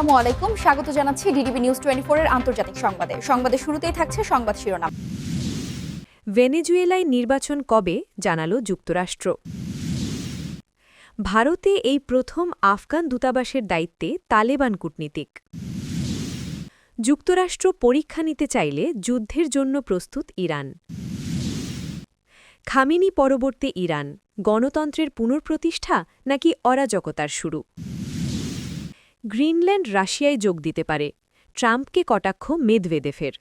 আসসালামু আলাইকুম, স্বাগত জানাচ্ছি ডিডিবি নিউজ 24 এর আন্তর্জাতিক সংবাদে। সংবাদের শুরুতেই থাকছে সংবাদ শিরোনাম। ভেনেজুয়েলায় নির্বাচন কবে জানালো যুক্তরাষ্ট্র। ভারতে এই প্রথম আফগান দূতাবাসের দায়িত্বে তালেবান কূটনীতিক। যুক্তরাষ্ট্র পরীক্ষা নিতে চাইলে যুদ্ধের জন্য প্রস্তুত ইরান। খামেনি পরবর্তী ইরান, গণতন্ত্রের পুনঃপ্রতিষ্ঠা নাকি অরাজকতার শুরু। গ্রিনল্যান্ড রাশিয়ায় যোগ দিতে পারে, ট্রাম্পকে কটাক্ষ মেদভেদেভের।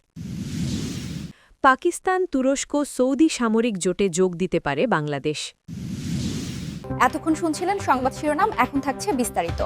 পাকিস্তান, তুরস্ক, সৌদি সামরিক জোটে যোগ দিতে পারে বাংলাদেশ। এতক্ষণ শুনছিলেন সংবাদ শিরোনাম, এখন থাকছে বিস্তারিত।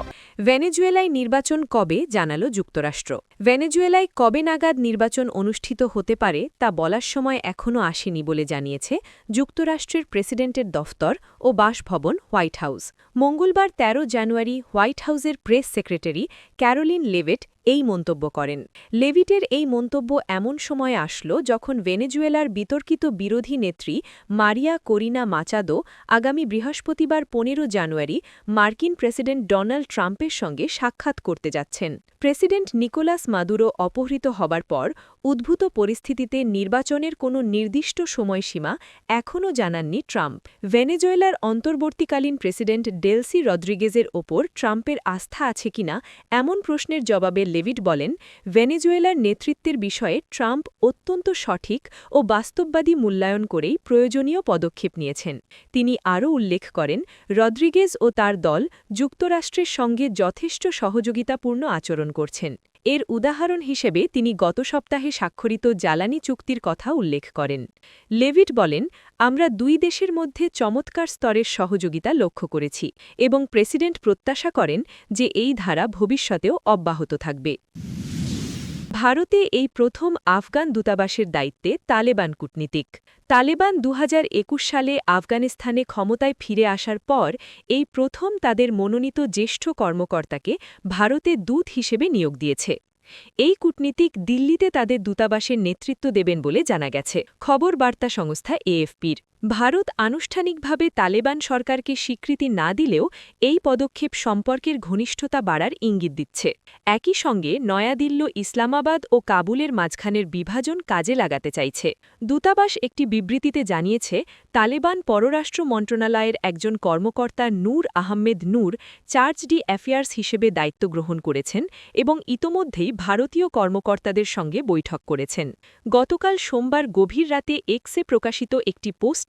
ভেনেজুয়েলায় নির্বাচন কবে জানালো যুক্তরাষ্ট্র। ভেনেজুয়েলায় কবে নাগাদ নির্বাচন অনুষ্ঠিত হতে পারে তা বলার সময় এখনও আসেনি বলে জানিয়েছে যুক্তরাষ্ট্রের প্রেসিডেন্টের দফতর ও বাসভবন হোয়াইট হাউস। মঙ্গলবার ১৩ জানুয়ারি হোয়াইট হাউসের প্রেস সেক্রেটারি ক্যারোলিন লেভিট এই মন্তব্য করেন। লেভিটের এই মন্তব্য এমন সময়ে আসলো যখন ভেনেজুয়েলার বিতর্কিত বিরোধী নেত্রী মারিয়া করিনা মাচাদো আগামী বৃহস্পতিবার ১৫ জানুয়ারি মার্কিন প্রেসিডেন্ট ডোনাল্ড ট্রাম্পের সঙ্গে সাক্ষাৎ করতে যাচ্ছেন। প্রেসিডেন্ট নিকোলাস মাদুরো অপহৃত হবার পর উদ্ভূত পরিস্থিতিতে নির্বাচনের কোনো নির্দিষ্ট সময়সীমা এখনও জানাননি ট্রাম্প। ভেনেজুয়েলার অন্তর্বর্তীকালীন প্রেসিডেন্ট ডেলসি রদ্রিগেজের ওপর ট্রাম্পের আস্থা আছে কিনা এমন প্রশ্নের জবাবে লেভিট বলেন, ভেনেজুয়েলার নেতৃত্বের বিষয়ে ট্রাম্প অত্যন্ত সঠিক ও বাস্তববাদী মূল্যায়ন করেই প্রয়োজনীয় পদক্ষেপ নিয়েছেন। তিনি আরও উল্লেখ করেন, রদ্রিগেজ ও তার দল যুক্তরাষ্ট্রের সঙ্গে যথেষ্ট সহযোগিতাপূর্ণ আচরণ করছেন। এর উদাহরণ হিসেবে তিনি গত সপ্তাহে স্বাক্ষরিত জ্বালানি চুক্তির কথা উল্লেখ করেন। লেভিট বলেন, আমরা দুই দেশের মধ্যে চমৎকার স্তরের সহযোগিতা লক্ষ্য করেছি এবং প্রেসিডেন্ট প্রত্যাশা করেন যে এই ধারা ভবিষ্যতেও অব্যাহত থাকবে। ভারতে এই প্রথম আফগান দূতাবাসের দায়িত্বে তালেবান কূটনীতিক। তালেবান ২০২১ সালে আফগানিস্তানে ক্ষমতায় ফিরে আসার পর এই প্রথম তাদের মনোনীত জ্যেষ্ঠ কর্মকর্তাকে ভারতে দূত হিসেবে নিয়োগ দিয়েছে। এই কূটনীতিক দিল্লিতে তাদের দূতাবাসের নেতৃত্ব দেবেন বলে জানা গেছে খবর বার্তা সংস্থা এএফপির। ভারত আনুষ্ঠানিকভাবে তালেবান সরকারকে স্বীকৃতি না দিলেও এই পদক্ষেপ সম্পর্কের ঘনিষ্ঠতা বাড়ার ইঙ্গিত দিচ্ছে। একই সঙ্গে নয়াদিল্লি, ইসলামাবাদ ও কাবুলের মাঝখানের বিভাজন কাজে লাগাতে চাইছে। দূতাবাস একটি বিবৃতিতে জানিয়েছে, তালেবান পররাষ্ট্র মন্ত্রণালয়ের একজন কর্মকর্তা নূর আহমেদ নূর চার্জ ডি অ্যাফেয়ার্স হিসেবে দায়িত্ব গ্রহণ করেছেন এবং ইতোমধ্যেই ভারতীয় কর্মকর্তাদের সঙ্গে বৈঠক করেছেন। গতকাল সোমবার গভীর রাতে এক্সে প্রকাশিত একটি পোস্টে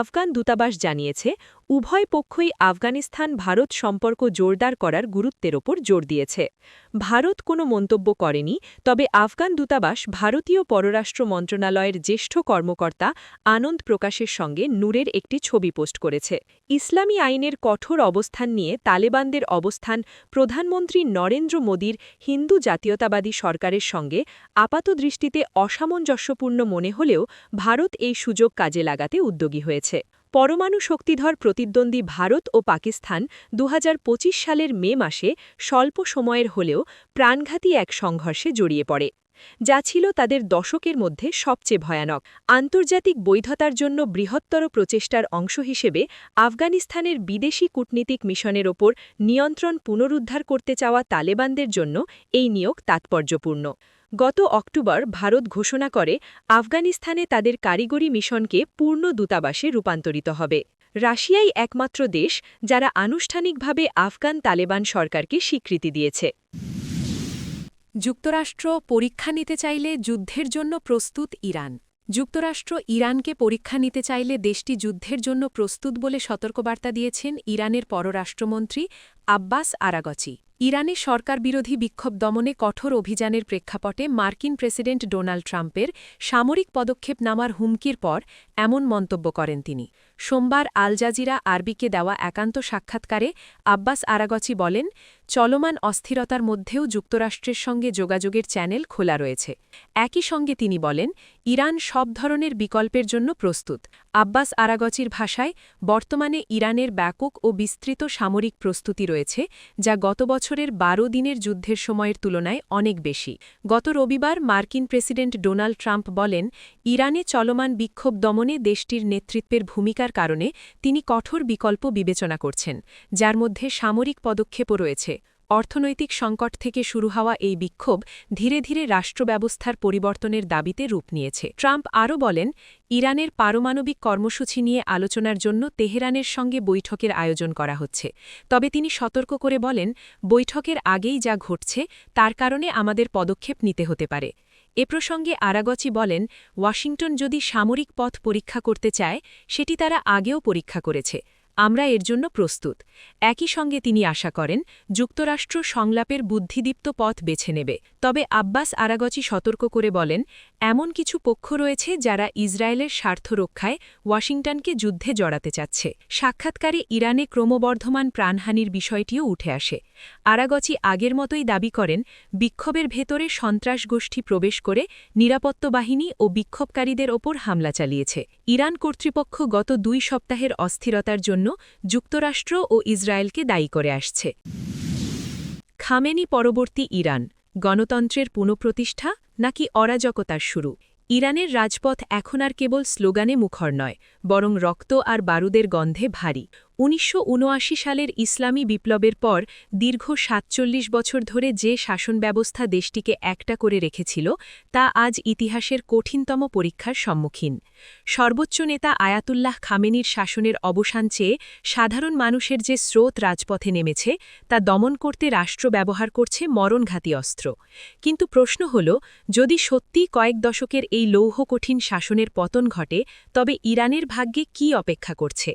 আফগান দূতাবাস জানিয়েছে, উভয় পক্ষই আফগানিস্তান ভারত সম্পর্ক জোরদার করার গুরুত্বের ওপর জোর দিয়েছে। ভারত কোনো মন্তব্য করেনি, তবে আফগান দূতাবাস ভারতীয় পররাষ্ট্র মন্ত্রণালয়ের জ্যেষ্ঠ কর্মকর্তা আনন্দ প্রকাশের সঙ্গে নূরের একটি ছবি পোস্ট করেছে। ইসলামী আইনের কঠোর অবস্থান নিয়ে তালেবানদের অবস্থান প্রধানমন্ত্রী নরেন্দ্র মোদীর হিন্দু জাতীয়তাবাদী সরকারের সঙ্গে আপাতদৃষ্টিতে অসামঞ্জস্যপূর্ণ মনে হলেও ভারত এই সুযোগ কাজে লাগাতে উদ্যোগী হয়েছে। পরমাণু শক্তিধর প্রতিদ্বন্দ্বী ভারত ও পাকিস্তান ২০২৫ সালের মে মাসে স্বল্প সময়ের হলেও প্রাণঘাতী এক সংঘর্ষে জড়িয়ে পড়ে, যা ছিল তাদের দশকের মধ্যে সবচেয়ে ভয়ানক। আন্তর্জাতিক বৈধতার জন্য বৃহত্তর প্রচেষ্টার অংশ হিসেবে আফগানিস্তানের বিদেশি কূটনীতিক মিশনের ওপর নিয়ন্ত্রণ পুনরুদ্ধার করতে চাওয়া তালেবানদের জন্য এই নিয়োগ তাৎপর্যপূর্ণ। গত অক্টোবর ভারত ঘোষণা করে আফগানিস্তানে তাদের কারিগরি মিশনকে পূর্ণ দূতাবাসে রূপান্তরিত হবে। রাশিয়াই একমাত্র দেশ যারা আনুষ্ঠানিকভাবে আফগান তালেবান সরকারকে স্বীকৃতি দিয়েছে। যুক্তরাষ্ট্র পরীক্ষা নিতে চাইলে যুদ্ধের জন্য প্রস্তুত ইরান। যুক্তরাষ্ট্র ইরানকে পরীক্ষা নিতে চাইলে দেশটি যুদ্ধের জন্য প্রস্তুত বলে সতর্কবার্তা দিয়েছেন ইরানের পররাষ্ট্রমন্ত্রী আব্বাস আরাগচি। ইরানে সরকারবিরোধী বিক্ষোভ দমনে কঠোর অভিযানের প্রেক্ষাপটে মার্কিন প্রেসিডেন্ট ডোনাল্ড ট্রাম্পের সামরিক পদক্ষেপ নেওয়ার হুমকির পর এমন মন্তব্য করেন তিনি। সোমবার আল জাজিরা আরবিকে দেওয়া একান্ত সাক্ষাৎকারে আব্বাস আরাগচি বলেন, চলমান অস্থিরতার মধ্যেও যুক্তরাষ্ট্রের সঙ্গে যোগাযোগের চ্যানেল খোলা রয়েছে। একই সঙ্গে তিনি বলেন, ইরান সব ধরনের বিকল্পের জন্য প্রস্তুত। আব্বাস আরাগচির ভাষায়, বর্তমানে ইরানের ব্যাপক ও বিস্তৃত সামরিক প্রস্তুতি রয়েছে, যা গত বছরের ১২ দিনের যুদ্ধের সময়ের তুলনায় অনেক বেশি। গত রবিবার মার্কিন প্রেসিডেন্ট ডোনাল্ড ট্রাম্প বলেন, ইরানে চলমান বিক্ষোভ দমনে দেশটির নেতৃত্বের ভূমিকার কারণে তিনি কঠোর বিকল্প বিবেচনা করছেন, যার মধ্যে সামরিক পদক্ষেপও রয়েছে। অর্থনৈতিক সংকট থেকে শুরু হওয়া এই বিক্ষোভ ধীরে ধীরে রাষ্ট্রব্যবস্থার পরিবর্তনের দাবিতে রূপ নিয়েছে। ট্রাম্প আরও বলেন, ইরানের পারমাণবিক কর্মসূচি নিয়ে আলোচনার জন্য তেহরানের সঙ্গে বৈঠকের আয়োজন করা হচ্ছে। তবে তিনি সতর্ক করে বলেন, বৈঠকের আগেই যা ঘটছে তার কারণে আমাদের পদক্ষেপ নিতে হতে পারে। এ প্রসঙ্গে আরাগচি বলেন, ওয়াশিংটন যদি সামরিক পথ পরীক্ষা করতে চায় সেটি তারা আগেও পরীক্ষা করেছে। আমরা এর জন্য প্রস্তুত। একই সঙ্গে তিনি আশা করেন যুক্তরাষ্ট্র সংলাপের বুদ্ধিদীপ্ত পথ বেছে নেবে। তবে আব্বাস আরাগচি সতর্ক করে বলেন, এমন কিছু পক্ষ রয়েছে যারা ইসরায়েলের স্বার্থ রক্ষায় ওয়াশিংটনকে যুদ্ধে জড়াতে চাচ্ছে। সাক্ষাৎকারে ইরানে ক্রমবর্ধমান প্রাণহানির বিষয়টিও উঠে আসে। আরাগচি আগের মতোই দাবি করেন, বিক্ষোভের ভেতরে সন্ত্রাস গোষ্ঠী প্রবেশ করে নিরাপত্তা বাহিনী ও বিক্ষোভকারীদের ওপর হামলা চালিয়েছে। ইরান কর্তৃপক্ষ গত 2 সপ্তাহের অস্থিরতার জন্য যুক্তরাষ্ট্র ও ইসরায়েলকে দায়ী করে আসছে। খামেনি পরবর্তী ইরান, গণতন্ত্রের পুনঃপ্রতিষ্ঠা নাকি অরাজকতার শুরু? ইরানের রাজপথ এখন আর কেবল স্লোগানে মুখর নয়, বরং রক্ত আর বারুদের গন্ধে ভারী। ১৯৭৯ সালের ইসলামী বিপ্লবের পর দীর্ঘ ৪৭ বছর ধরে যে শাসন ব্যবস্থা দেশটিকে একটা করে রেখেছিল তা আজ ইতিহাসের কঠিনতম পরীক্ষার সম্মুখীন। সর্বোচ্চ নেতা আয়াতুল্লাহ খামেনির শাসনের অবসান চেয়ে সাধারণ মানুষের যে স্রোত রাজপথে নেমেছে তা দমন করতে রাষ্ট্র ব্যবহার করছে মরণঘাতী অস্ত্র। কিন্তু প্রশ্ন হল, যদি সত্যি কয়েক দশকের এই লৌহকঠিন শাসনের পতন ঘটে, তবে ইরানের ভাগ্যে কি অপেক্ষা করছে?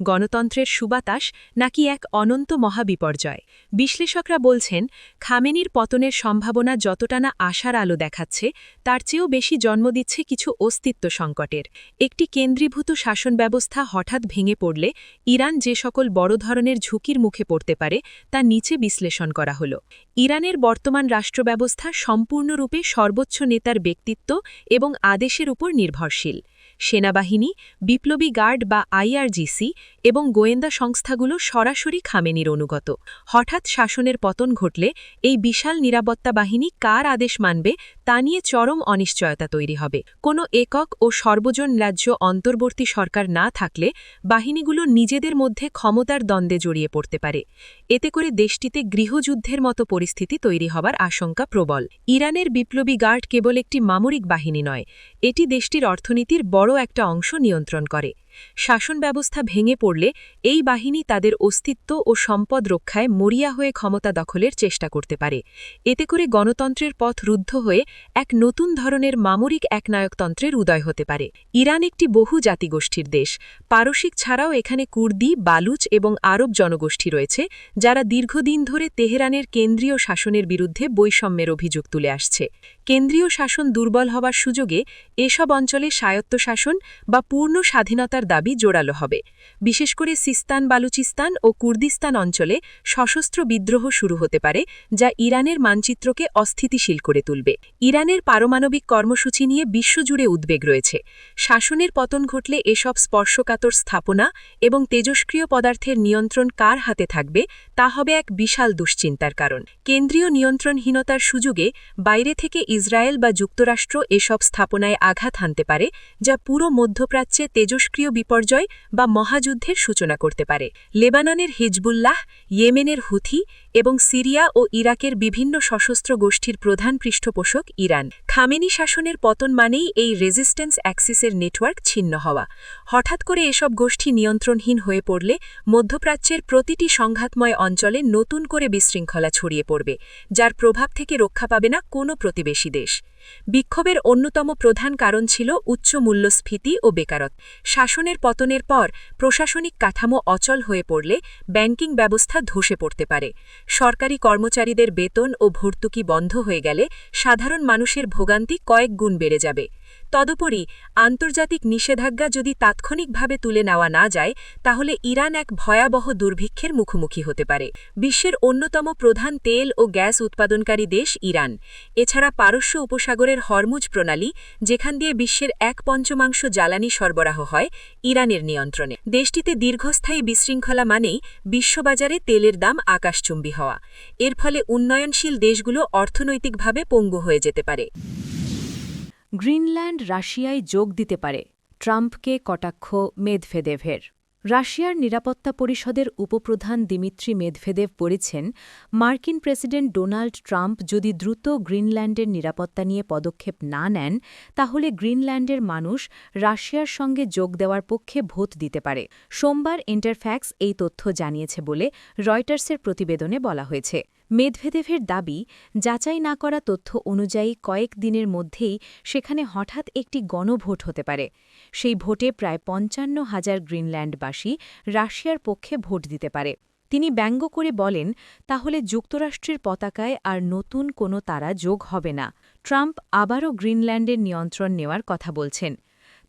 গণতন্ত্রের সুবাতাস নাকি এক অনন্ত মহাবিপর্যয়? বিশ্লেষকরা বলছেন, খামেনির পতনের সম্ভাবনা যতটা না আশার আলো দেখাচ্ছে, তার চেয়েও বেশি জন্ম দিচ্ছে কিছু অস্তিত্ব সংকটের। একটি কেন্দ্রীভূত শাসন ব্যবস্থা হঠাৎ ভেঙে পড়লে ইরান যে সকল বড় ধরনের ঝুঁকির মুখে পড়তে পারে তা নিচে বিশ্লেষণ করা হল। ইরানের বর্তমান রাষ্ট্রব্যবস্থা সম্পূর্ণরূপে সর্বোচ্চ নেতার ব্যক্তিত্ব এবং আদেশের উপর নির্ভরশীল। সেনাবাহিনী, বিপ্লবী গার্ড বা আইআরজিসি এবং গোয়েন্দা সংস্থাগুলো সরাসরি খামেনির অনুগত। হঠাৎ শাসনের পতন ঘটলে এই বিশাল নিরাপত্তা বাহিনী কার আদেশ মানবে তা নিয়ে চরম অনিশ্চয়তা তৈরি হবে। কোনো একক ও সর্বজন রাজ্য অন্তর্বর্তী সরকার না থাকলে বাহিনীগুলো নিজেদের মধ্যে ক্ষমতার দ্বন্দ্বে জড়িয়ে পড়তে পারে। এতে করে দেশটিতে গৃহযুদ্ধের মতো পরিস্থিতি তৈরি হবার আশঙ্কা প্রবল। ইরানের বিপ্লবী গার্ড কেবল একটি সামরিক বাহিনী নয়, এটি দেশটির অর্থনীতির বড় একটা অংশ নিয়ন্ত্রণ করে। শাসন ব্যবস্থা ভেঙে পড়লে এই বাহিনী তাদের অস্তিত্ব ও সম্পদ রক্ষায় মরিয়া হয়ে ক্ষমতা দখলের চেষ্টা করতে পারে। এতে করে গণতন্ত্রের পথ রুদ্ধ হয়ে এক নতুন ধরনের সামরিক একনায়কতন্ত্রের উদয় হতে পারে। ইরান একটি বহু জাতিগোষ্ঠীর দেশ। পারসিক ছাড়াও এখানে কুর্দি, বালুচ এবং আরব জনগোষ্ঠী রয়েছে, যারা দীর্ঘদিন ধরে তেহরানের কেন্দ্রীয় শাসনের বিরুদ্ধে বৈষম্যের অভিযোগ তুলে আসছে। কেন্দ্রীয় শাসন দুর্বল হওয়ার সুযোগে এসব অঞ্চলে স্বায়ত্তশাসন বা পূর্ণ স্বাধীনতার দাবি জোরালো হবে। বিশেষ করে সিস্তান, বালুচিস্তান ও কুর্দিস্তান অঞ্চলে সশস্ত্র বিদ্রোহ শুরু হতে পারে, যা ইরানের মানচিত্রকে অস্থিতিশীল করে তুলবে। ইরানের পারমাণবিক কর্মসূচি নিয়ে বিশ্বজুড়ে উদ্বেগ রয়েছে। শাসনের পতন ঘটলে এসব স্পর্শকাতর স্থাপনা এবং তেজস্ক্রিয় পদার্থের নিয়ন্ত্রণ কার হাতে থাকবে তা হবে এক বিশাল দুশ্চিন্তার কারণ। কেন্দ্রীয় নিয়ন্ত্রণহীনতার সুযোগে বাইরে থেকে ইসরায়েল বা যুক্তরাষ্ট্র এসব স্থাপনায় আঘাত হানতে পারে, যা পুরো মধ্যপ্রাচ্যে তেজস্ক্রিয় বিপর্যয় বা মহাযুদ্ধের সূচনা করতে পারে। লেবাননের হিজবুল্লাহ, ইয়েমেনের হুথি এবং সিরিয়া ও ইরাকের বিভিন্ন সশস্ত্র গোষ্ঠীর প্রধান পৃষ্ঠপোষক ইরান। খামেনি শাসনের পতন মানেই এই রেজিস্ট্যান্স অ্যাক্সিসের নেটওয়ার্ক ছিন্ন হওয়া। হঠাৎ করে এসব গোষ্ঠী নিয়ন্ত্রণহীন হয়ে পড়লে মধ্যপ্রাচ্যের প্রতিটি সংঘাতময় অঞ্চলে নতুন করে বিশৃঙ্খলা ছড়িয়ে পড়বে, যার প্রভাব থেকে রক্ষা পাবে না কোনো প্রতিবেশী দেশ। বিক্ষোভের অন্যতম প্রধান কারণ ছিল উচ্চ মূল্যস্ফীতি ও বেকারত্ব। শাসনের পতনের পর প্রশাসনিক কাঠামো অচল হয়ে পড়লে ব্যাংকিং ব্যবস্থা ধসে পড়তে পারে। সরকারি কর্মচারীদের বেতন ও ভর্তুকি বন্ধ হয়ে গেলে সাধারণ মানুষের ভোগান্তি কয়েক গুণ বেড়ে যাবে। তদুপরি আন্তর্জাতিক নিষেধাজ্ঞা যদি তাৎক্ষণিকভাবে তুলে নেওয়া না যায়, তাহলে ইরান এক ভয়াবহ দুর্ভিক্ষের মুখোমুখি হতে পারে। বিশ্বের অন্যতম প্রধান তেল ও গ্যাস উৎপাদনকারী দেশ ইরান। এছাড়া পারস্য উপসাগরের হরমুজ প্রণালী, যেখান দিয়ে বিশ্বের 1/5 জ্বালানি সরবরাহ হয়, ইরানের নিয়ন্ত্রণে। দেশটিতে দীর্ঘস্থায়ী বিশৃঙ্খলা মানেই বিশ্ববাজারে তেলের দাম আকাশচুম্বী হওয়া। এর ফলে উন্নয়নশীল দেশগুলো অর্থনৈতিকভাবে পঙ্গু হয়ে যেতে পারে। গ্রিনল্যান্ড রাশিয়ায় যোগ দিতে পারে, ট্রাম্পকে কটাক্ষ মেদভেদেভের। রাশিয়ার নিরাপত্তা পরিষদের উপপ্রধান দিমিত্রি মেদভেদেভ বলেছেন, মার্কিন প্রেসিডেন্ট ডোনাল্ড ট্রাম্প যদি দ্রুত গ্রিনল্যান্ডের নিরাপত্তা নিয়ে পদক্ষেপ না নেন তাহলে গ্রিনল্যান্ডের মানুষ রাশিয়ার সঙ্গে যোগ দেওয়ার পক্ষে ভোট দিতে পারে। সোমবার ইন্টারফ্যাক্স এই তথ্য জানিয়েছে বলে রয়টার্সের প্রতিবেদনে বলা হয়েছে। মেদভেদেভের দাবি, যাচাই না করা তথ্য অনুযায়ী কয়েক দিনের মধ্যেই সেখানে হঠাৎ একটি গণভোট হতে পারে। সেই ভোটে প্রায় ৫৫,০০০ গ্রিনল্যান্ডবাসী রাশিয়ার পক্ষে ভোট দিতে পারে। তিনি ব্যঙ্গ করে বলেন, তাহলে যুক্তরাষ্ট্রের পতাকায় আর নতুন কোনো তারা যোগ হবে না। ট্রাম্প আবারও গ্রিনল্যান্ডের নিয়ন্ত্রণ নেওয়ার কথা বলছেন।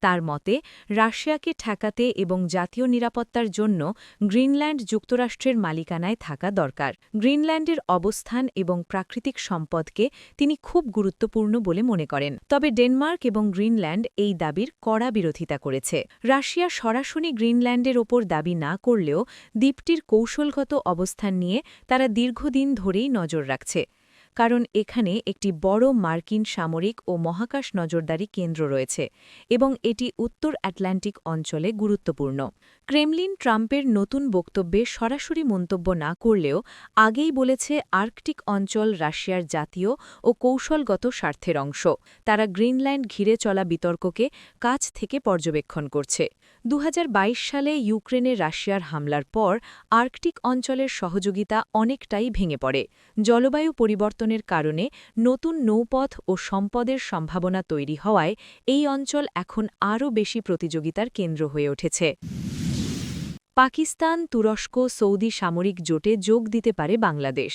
তার মতে, রাশিয়াকে ঠেকাতে এবং জাতীয় নিরাপত্তার জন্য গ্রিনল্যান্ড যুক্তরাষ্ট্রের মালিকানায় থাকা দরকার। গ্রিনল্যান্ডের অবস্থান এবং প্রাকৃতিক সম্পদকে তিনি খুব গুরুত্বপূর্ণ বলে মনে করেন। তবে ডেনমার্ক এবং গ্রিনল্যান্ড এই দাবির কড়া বিরোধিতা করেছে। রাশিয়া সরাসরি গ্রিনল্যান্ডের ওপর দাবি না করলেও দ্বীপটির কৌশলগত অবস্থান নিয়ে তারা দীর্ঘদিন ধরেই নজর রাখছে। কারণ এখানে একটি বড় মার্কিন সামরিক ও মহাকাশ নজরদারি কেন্দ্র রয়েছে এবং এটি উত্তর আটলান্টিক অঞ্চলে গুরুত্বপূর্ণ। ক্রেমলিন ট্রাম্পের নতুন বক্তব্যে সরাসরি মন্তব্য না করলেও আগেই বলেছে আর্কটিক অঞ্চল রাশিয়ার জাতীয় ও কৌশলগত স্বার্থের অংশ। তারা গ্রিনল্যান্ড ঘিরে চলা বিতর্ককে কাছ থেকে পর্যবেক্ষণ করছে। ২০২২ সালে ইউক্রেনে রাশিয়ার হামলার পর আর্কটিক অঞ্চলের সহযোগিতা অনেকটাই ভেঙে পড়ে। জলবায়ু পরিবর্তনের কারণে নতুন নৌপথ ও সম্পদের সম্ভাবনা তৈরি হওয়ায় এই অঞ্চল এখন আরও বেশি প্রতিযোগিতার কেন্দ্র হয়ে উঠেছে। পাকিস্তান, তুরস্ক, সৌদি সামরিক জোটে যোগ দিতে পারে বাংলাদেশ।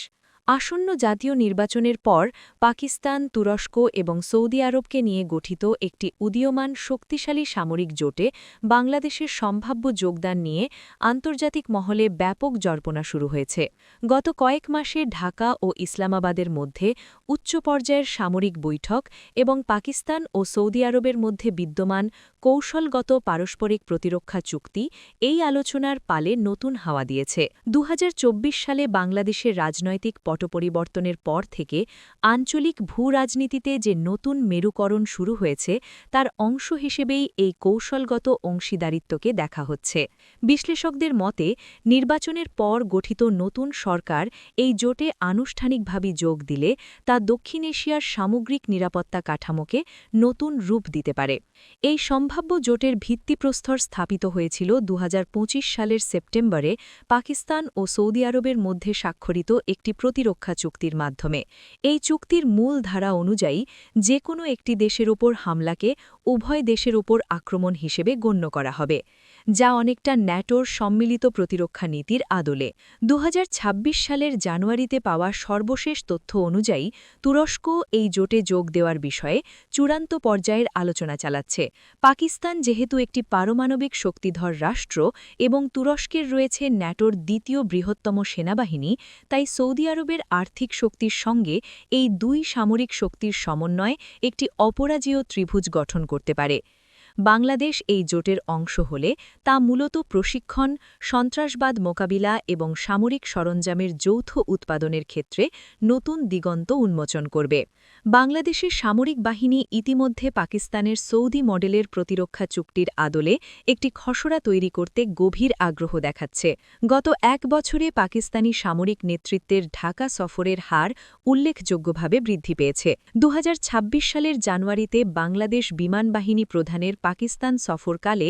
আসন্ন জাতীয় নির্বাচনের পর পাকিস্তান, তুরস্ক এবং সৌদি আরবকে নিয়ে গঠিত একটি উদীয়মান শক্তিশালী সামরিক জোটে বাংলাদেশের সম্ভাব্য যোগদান নিয়ে আন্তর্জাতিক মহলে ব্যাপক জল্পনা শুরু হয়েছে। গত কয়েক মাসে ঢাকা ও ইসলামাবাদের মধ্যে উচ্চ পর্যায়ের সামরিক বৈঠক এবং পাকিস্তান ও সৌদি আরবের মধ্যে বিদ্যমান কৌশলগত পারস্পরিক প্রতিরক্ষা চুক্তি এই আলোচনার পালে নতুন হাওয়া দিয়েছে। ২০২৪ সালে বাংলাদেশের রাজনৈতিক পরিবর্তনের পর থেকে আঞ্চলিক ভূরাজনীতিতে যে নতুন মেরুকরণ শুরু হয়েছে তার অংশ হিসেবেই এই কৌশলগত অংশীদারিত্বকে দেখা হচ্ছে। বিশ্লেষকদের মতে, নির্বাচনের পর গঠিত নতুন সরকার এই জোটে আনুষ্ঠানিকভাবে যোগ দিলে তা দক্ষিণ এশিয়ার সামগ্রিক নিরাপত্তা কাঠামোকে নতুন রূপ দিতে পারে। এই সম্ভাব্য জোটের ভিত্তিপ্রস্তর স্থাপিত হয়েছিল ২০২৫ সালের সেপ্টেম্বরে পাকিস্তান ও সৌদি আরবের মধ্যে স্বাক্ষরিত একটি প্রতিরক্ষা চুক্তির মাধ্যমে। এই চুক্তির মূল ধারা অনুযায়ী যে কোনো একটি দেশের ওপর হামলাকে উভয় দেশের ওপর আক্রমণ হিসেবে গণ্য করা হবে, যা অনেকটা ন্যাটোর সম্মিলিত প্রতিরক্ষা নীতির আদলে। ২০২৬ সালের জানুয়ারিতে পাওয়া সর্বশেষ তথ্য অনুযায়ী তুরস্ক এই জোটে যোগ দেওয়ার বিষয়ে চূড়ান্ত পর্যায়ের আলোচনা চালাচ্ছে। পাকিস্তান যেহেতু একটি পারমাণবিক শক্তিধর রাষ্ট্র এবং তুরস্কের রয়েছে ন্যাটোর দ্বিতীয় বৃহত্তম সেনাবাহিনী, তাই সৌদি আরবের আর্থিক শক্তির সঙ্গে এই দুই সামরিক শক্তির সমন্বয়ে একটি অপরাজেয় ত্রিভুজ গঠন করতে পারে। বাংলাদেশ এই জোটের অংশ হলে তা মূলত প্রশিক্ষণ, সন্ত্রাসবাদ মোকাবিলা এবং সামরিক সরঞ্জামের যৌথ উৎপাদনের ক্ষেত্রে নতুন দিগন্ত উন্মোচন করবে। বাংলাদেশের সামরিক বাহিনী ইতিমধ্যে পাকিস্তানের সৌদি মডেলের প্রতিরক্ষা চুক্তির আদলে একটি খসড়া তৈরি করতে গভীর আগ্রহ দেখাচ্ছে। গত এক বছরে পাকিস্তানি সামরিক নেতৃত্বের ঢাকা সফরের হার উল্লেখযোগ্যভাবে বৃদ্ধি পেয়েছে। ২০২৬ সালের জানুয়ারিতে বাংলাদেশ বিমান বাহিনী প্রধানের পাকিস্তান সফরকালে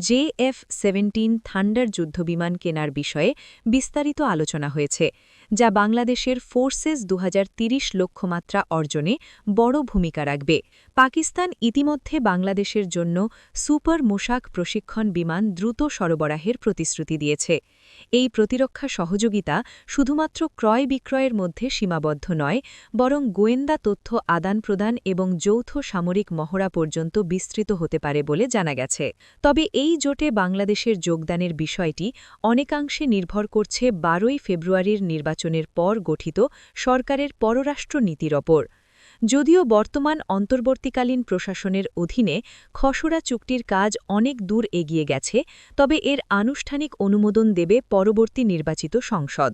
JF-17 থান্ডার যুদ্ধবিমান কেনার বিষয়ে বিস্তারিত আলোচনা হয়েছে, যা বাংলাদেশের ফোর্সেস ২০৩০ লক্ষ্যমাত্রা অর্জনে বড় ভূমিকা রাখবে। পাকিস্তান ইতিমধ্যে বাংলাদেশের জন্য সুপার মোশাক প্রশিক্ষণ বিমান দ্রুত সরবরাহের প্রতিশ্রুতি দিয়েছে। এই প্রতিরক্ষা সহযোগিতা শুধুমাত্র ক্রয় বিক্রয়ের মধ্যে সীমাবদ্ধ নয়, বরং গোয়েন্দা তথ্য আদান-প্রদান এবং যৌথ সামরিক মহড়া পর্যন্ত বিস্তৃত হতে পারে বলে জানা গেছে। তবে এই জোটে বাংলাদেশের যোগদানের বিষয়টি অনেকাংশে নির্ভর করছে ১২ই ফেব্রুয়ারির নির্বাচনের পর গঠিত সরকারের পররাষ্ট্র নীতির ওপর। যদিও বর্তমান অন্তর্বর্তীকালীন প্রশাসনের অধীনে খসড়া চুক্তির কাজ অনেক দূর এগিয়ে গেছে, তবে এর আনুষ্ঠানিক অনুমোদন দেবে পরবর্তী নির্বাচিত সংসদ।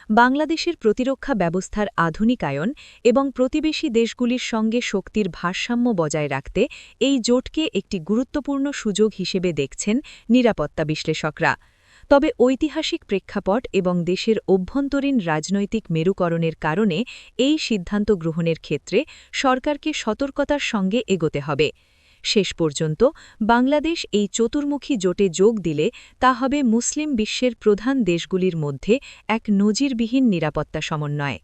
বাংলাদেশের প্রতিরক্ষা ব্যবস্থার আধুনিকায়ন এবং প্রতিবেশী দেশগুলির সঙ্গে শক্তির ভারসাম্য বজায় রাখতে এই জোটকে একটি গুরুত্বপূর্ণ সুযোগ হিসেবে দেখছেন নিরাপত্তা বিশ্লেষকরা। তবে ঐতিহাসিক প্রেক্ষাপট এবং দেশের অভ্যন্তরীণ রাজনৈতিক মেরুকরণের কারণে এই সিদ্ধান্ত গ্রহণের ক্ষেত্রে সরকারকে সতর্কতার সঙ্গে এগোতে হবে। শেষ পর্যন্ত বাংলাদেশ এই চতুর্মুখী জোটে যোগ দিলে তা হবে মুসলিম বিশ্বের প্রধান দেশগুলির মধ্যে এক নজিরবিহীন নিরাপত্তা সমন্বয়।